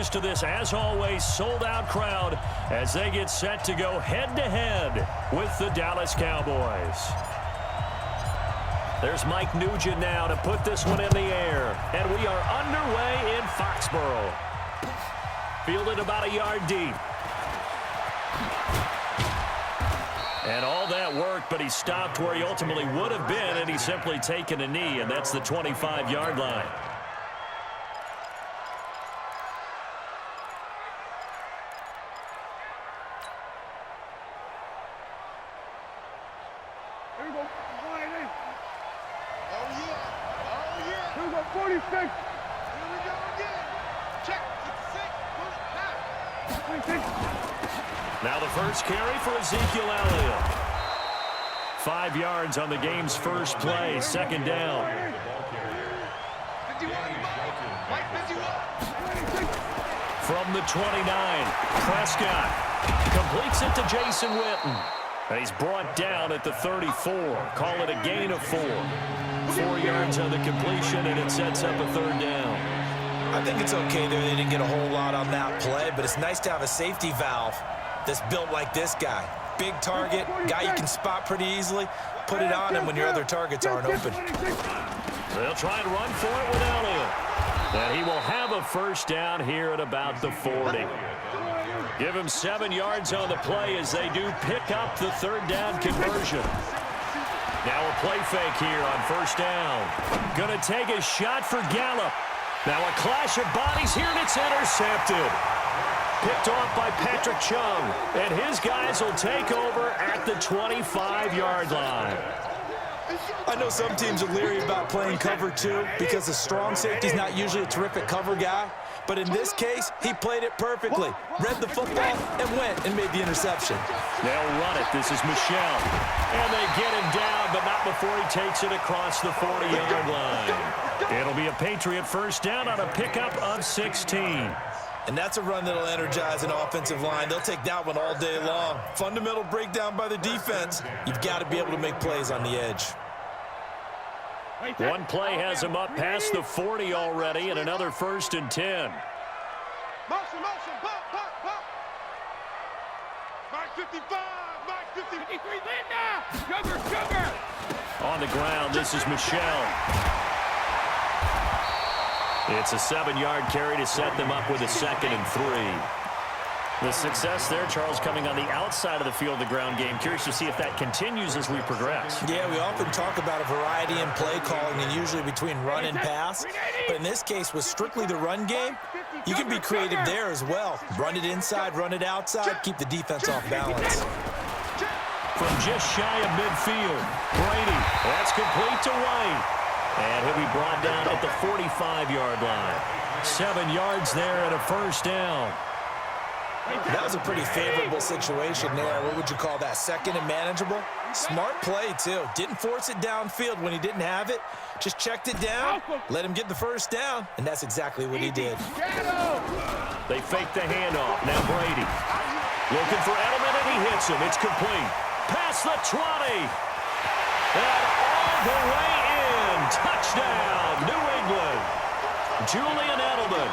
used to this, as always, sold-out crowd as they get set to go head-to-head with the Dallas Cowboys. There's Mike Nugent now to put this one in the air. And we are underway in Foxborough. Fielded about a yard deep. And all that work, but he stopped where he ultimately would have been, and he's simply taken a knee, and that's the 25-yard line. Here we go. Oh, yeah. Oh, yeah. Here we go. 46. Here we go again. Check. 6. 26. Now the first carry for Ezekiel Elliott. 5 yards on the game's first play, second down. From the 29, Prescott completes it to Jason Witten. And he's brought down at the 34. Call it a gain of 4. 4 yards on the completion, and it sets up a third down. I think it's okay there. They didn't get a whole lot on that play, but it's nice to have a safety valve that's built like this guy. Big target, guy you can spot pretty easily. Put it on him when your other targets aren't open. They'll try and run for it with Elliott. And he will have a first down here at about the 40. Give him 7 yards on the play as they do pick up the third down conversion. Now a play fake here on first down. Gonna take a shot for Gallup. Now a clash of bodies here, and it's intercepted. Picked off by Patrick Chung, and his guys will take over at the 25-yard line. I know some teams are leery about playing cover 2 because the strong safety's not usually a terrific cover guy. But in this case, he played it perfectly. Read the football and went and made the interception. They'll run it. This is Michel. And they get him down, but not before he takes it across the 40-yard line. It'll be a Patriot first down on a pickup of 16. And that's a run that'll energize an offensive line. They'll take that one all day long. Fundamental breakdown by the defense. You've got to be able to make plays on the edge. One play has him up past the 40 already, and another first and 10. Motion, pop. Mark 55, Mark 53, Linda! Sugar! On the ground, this is Michel. It's a 7-yard carry to set them up with a 2nd and 3. The success there, Charles, coming on the outside of the field, the ground game. Curious to see if that continues as we progress. Yeah, we often talk about a variety in play calling and usually between run and pass. But in this case, with strictly the run game, you can be creative there as well. Run it inside, run it outside, keep the defense off balance. From just shy of midfield, Brady, that's complete to White. And he'll be brought down at the 45-yard line. 7 yards there and a first down. That was a pretty favorable situation there. What would you call that? 2nd and manageable? Smart play, too. Didn't force it downfield when he didn't have it. Just checked it down, let him get the first down, and that's exactly what he did. They fake the handoff. Now Brady. Looking for Edelman, and he hits him. It's complete. Past the 20. And all the way in. Touchdown, New England. Julian Edelman,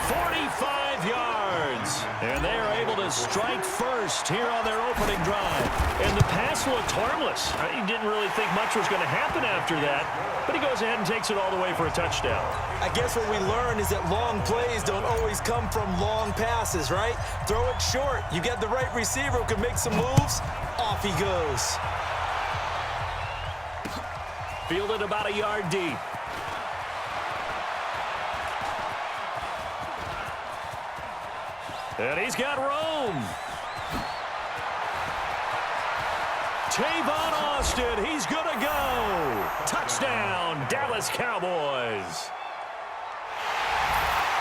45 yards. And they are able to strike first here on their opening drive. And the pass looked harmless. He didn't really think much was going to happen after that. But he goes ahead and takes it all the way for a touchdown. I guess what we learned is that long plays don't always come from long passes, right? Throw it short. You get the right receiver who can make some moves. Off he goes. Fielded about a yard deep. And he's got room. Tavon Austin, he's going to go. Touchdown, Dallas Cowboys.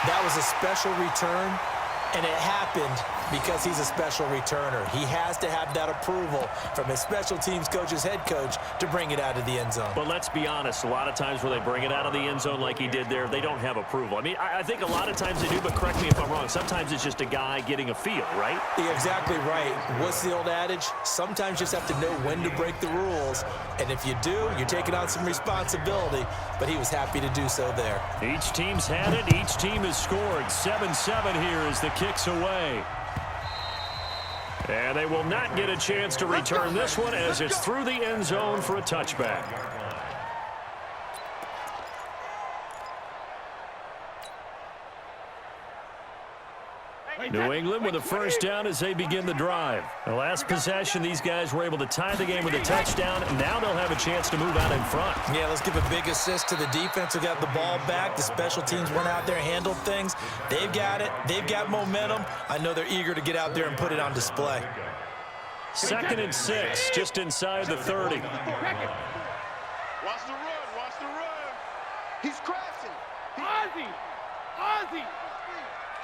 That was a special return. And it happened because he's a special returner. He has to have that approval from his special teams coach's head coach to bring it out of the end zone. But let's be honest, a lot of times when they bring it out of the end zone like he did there, they don't have approval. I mean, I think a lot of times they do, but correct me if I'm wrong. Sometimes it's just a guy getting a feel, right? You're exactly right. What's the old adage? Sometimes you just have to know when to break the rules. And if you do, you're taking on some responsibility. But he was happy to do so there. Each team's had it. Each team has scored. 7-7 here as the kick's away. And they will not get a chance to return this one as it's through the end zone for a touchback. New England with a first down as they begin the drive. The last possession, these guys were able to tie the game with a touchdown. Now they'll have a chance to move out in front. Yeah, let's give a big assist to the defense who got the ball back. The special teams went out there, handled things. They've got it. They've got momentum. I know they're eager to get out there and put it on display. 2nd and 6, just inside the 30. Watch the run. Watch the run. He's crashing. Ozzy.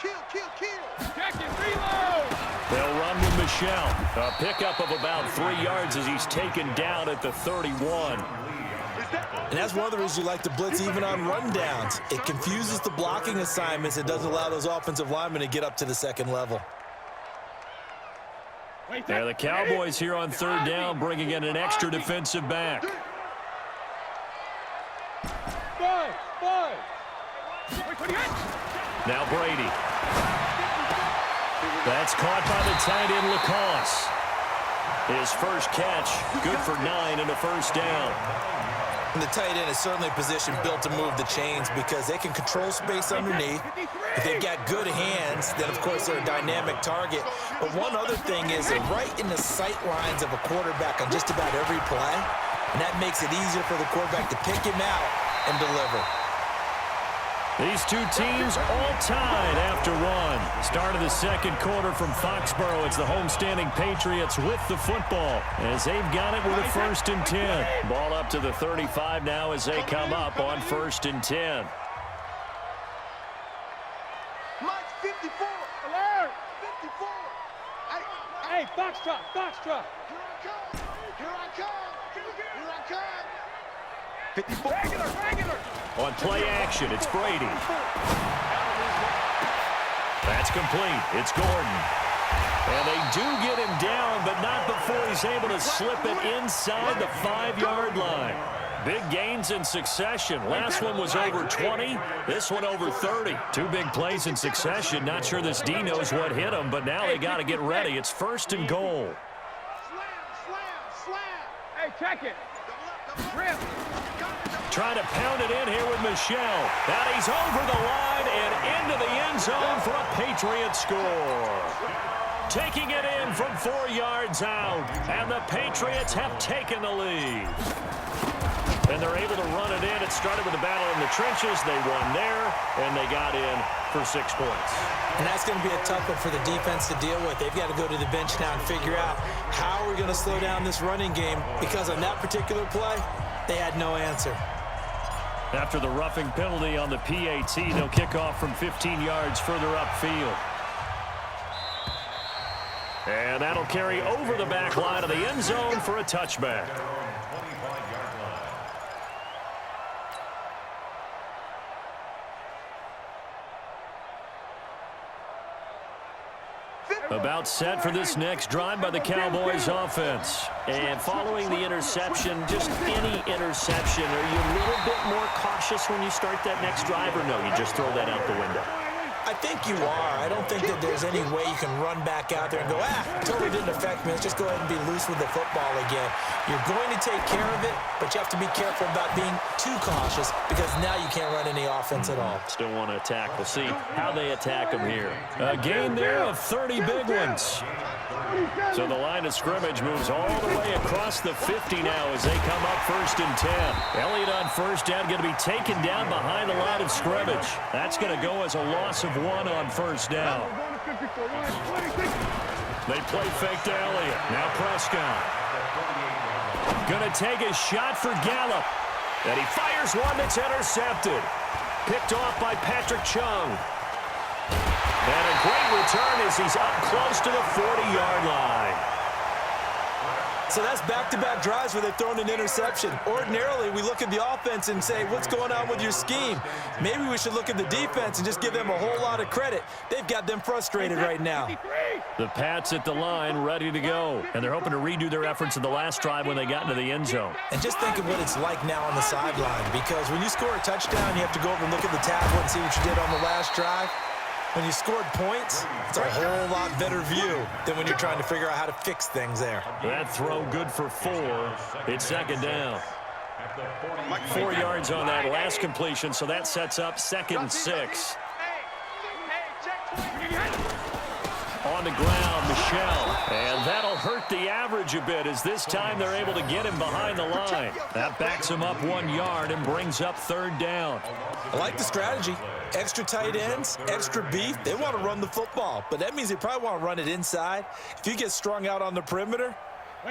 Kill. Check it, reload. They'll run with Michelle. A pickup of about 3 yards as he's taken down at the 31. And that's one of the reasons you like to blitz even on rundowns. It confuses the blocking assignments. It doesn't allow those offensive linemen to get up to the second level. Yeah, the Cowboys here on 3rd down, bringing in an extra defensive back. Now Brady. That's caught by the tight end Lacoste. His first catch, good for 9 and a first down. And the tight end is certainly a position built to move the chains because they can control space underneath. If they've got good hands, then of course they're a dynamic target. But one other thing is they're right in the sight lines of a quarterback on just about every play. And that makes it easier for the quarterback to pick him out and deliver. These two teams all tied after one. Start of the second quarter from Foxborough. It's the homestanding Patriots with the football as they've got it with a 1st and 10. Ball up to the 35 now as they come up on 1st and 10. Mike 54. Alert. 54. Hey, Foxtrot. Here I come. 54. Regular. On play action, it's Brady. That's complete. It's Gordon. And they do get him down, but not before he's able to slip it inside the 5-yard line. Big gains in succession. Last one was over 20. This one over 30. 2 big plays in succession. Not sure this D knows what hit him, but now they got to get ready. It's 1st and goal. Slam. Hey, check it. Rip. Trying to pound it in here with Michelle. And he's over the line and into the end zone for a Patriots score. Taking it in from 4 yards out. And the Patriots have taken the lead. And they're able to run it in. It started with a battle in the trenches. They won there, and they got in for 6 points. And that's going to be a tough one for the defense to deal with. They've got to go to the bench now and figure out how we're going to slow down this running game because on that particular play, they had no answer. After the roughing penalty on the PAT, they'll kick off from 15 yards further upfield. And that'll carry over the back line of the end zone for a touchback. About set for this next drive by the Cowboys offense. And following the interception, just any interception, are you a little bit more cautious when you start that next drive, or no, you just throw that out the window? I think you are. I don't think that there's any way you can run back out there and go, totally didn't affect me. Let's just go ahead and be loose with the football again. You're going to take care of it, but you have to be careful about being too cautious because now you can't run any offense at all. Still want to attack. We'll see how they attack them here. A gain there of 30 big ones. So the line of scrimmage moves all the way across the 50 now as they come up 1st and 10. Elliott on 1st down, going to be taken down behind the line of scrimmage. That's going to go as a loss of 1 on 1st down. They play fake to Elliott. Now Prescott. Going to take a shot for Gallup. And he fires one that's intercepted. Picked off by Patrick Chung. And a great return as he's up close to the 40-yard line. So that's back-to-back drives where they've thrown an interception. Ordinarily, we look at the offense and say, what's going on with your scheme? Maybe we should look at the defense and just give them a whole lot of credit. They've got them frustrated right now. The Pats at the line, ready to go. And they're hoping to redo their efforts in the last drive when they got into the end zone. And just think of what it's like now on the sideline, because when you score a touchdown, you have to go over and look at the tablet and see what you did on the last drive. When you scored points, it's a whole lot better view than when you're trying to figure out how to fix things there. That throw good for 4. It's second down. 4 yards on that last completion, so that sets up 2nd and 6. On the ground, Michelle. And that'll hurt the average a bit as this time they're able to get him behind the line. That backs him up 1 yard and brings up 3rd down. I like the strategy. Extra tight ends, extra beef. They want to run the football, but that means they probably want to run it inside. If you get strung out on the perimeter,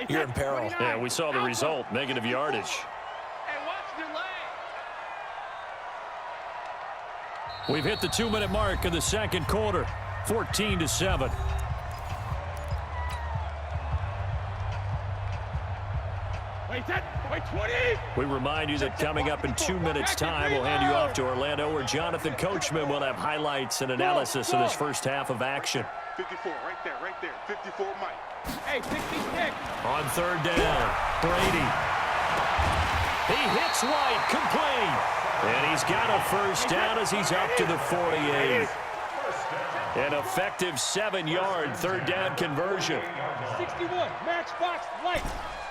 you're in peril. Yeah, we saw the result, negative yardage. Hey, watch your leg. We've hit the 2-minute mark of the second quarter, 14-7. We remind you that coming up in 2 minutes' time, we'll hand you off to Orlando, where Jonathan Coachman will have highlights and analysis of this first half of action. 54, right there, 54, Mike. Hey, 66. On 3rd down, Brady. He hits White, complete. And he's got a first down as he's up to the 48. An effective 7-yard 3rd down conversion. 61, matchbox light.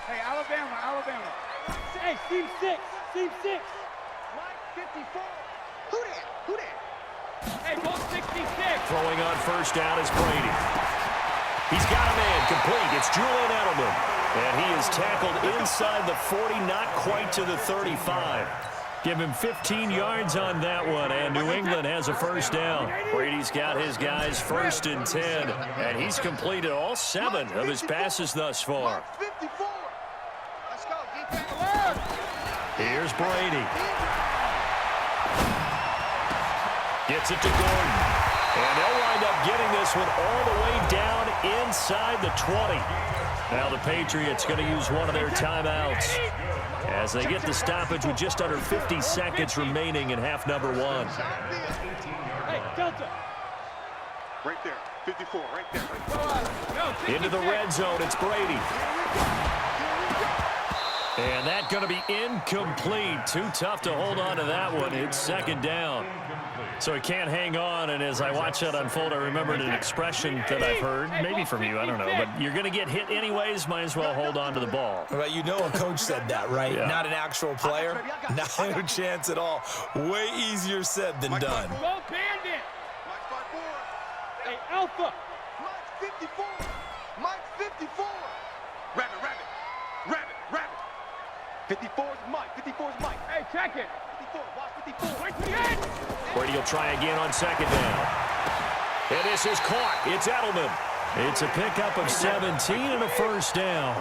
Hey, Alabama. Hey, team 6. Mike, 54. Who that? Hey, go 66. Throwing on first down is Brady. He's got a man complete. It's Julian Edelman. And he is tackled inside the 40, not quite to the 35. Give him 15 yards on that one, and New England has a first down. Brady's got his guys 1st and 10, and he's completed all 7 of his passes thus far. 54. Let's go, defense. Here's Brady. Gets it to Gordon. And they'll wind up getting this one all the way down inside the 20. Now the Patriots going to use one of their timeouts as they get the stoppage with just under 50 seconds remaining in half number 1. Hey, Delta. Right there, 54, right there. Into the red zone, it's Brady. And that's going to be incomplete. Too tough to hold on to that one. It's 2nd down. So he can't hang on, and as I watch that unfold, I remembered an expression that I've heard, maybe from you, I don't know, but you're going to get hit anyways, might as well hold on to the ball. Well, you know a coach said that, right? Yeah. Not an actual player. Not a chance at all. Way easier said than done. Go Bandit. Mike 54. Hey, Alpha. Mike 54. Mike 54. Rabbit. 54 is Mike. 54 is Mike. Hey, check it. 54. Watch 54. Brady will try again on 2nd down. And this is caught. It's Edelman. It's a pickup of 17 and a first down.